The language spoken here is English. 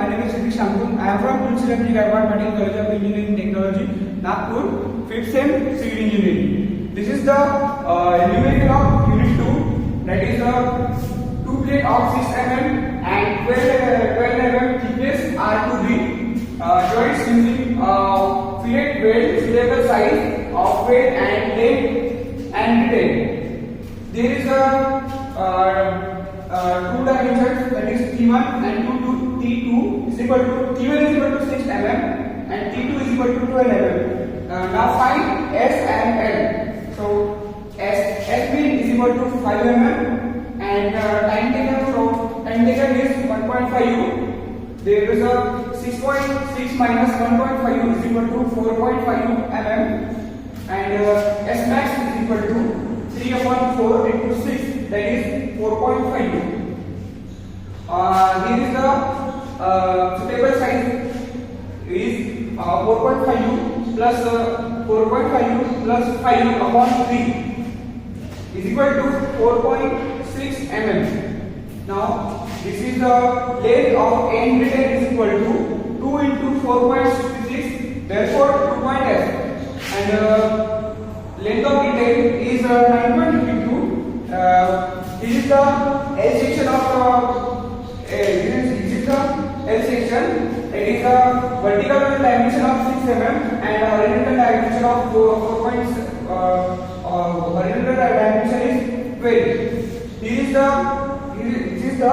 my name is Ritik Shamkul. I am from Fillet College of Engineering Technology, Nagpur, 5th Sem Civil Engineering. This is the numerical of Unit 2, that is the 2 plate of 6 mm and 12 mm thickness are to be joints using fillet weld suitable size of weld and length and detail. There is a two dimensions, that is T1 and T2 is equal to T1 is equal to 6 mm and T2 is equal to 12 mm. Now find S and L. So S mean is equal to 5 mm and time taken is 1.5 U. There is a 6.6 minus 1.5 U is equal to 4.5 mm and S max is equal to 3/4 into 6, that is 4.5 U. Here is the suitable size is 4.5 U plus 4.5 U plus 5 U upon 3 is equal to 4.6 mm. Now this is the length of end detail is equal to 2 into 4.66, therefore 2.s, and length of detail is 9.52. This is the L section of this is the L section. It is the vertical dimension of 6 mm and horizontal dimension of 4. Horizontal dimension is 12. This is the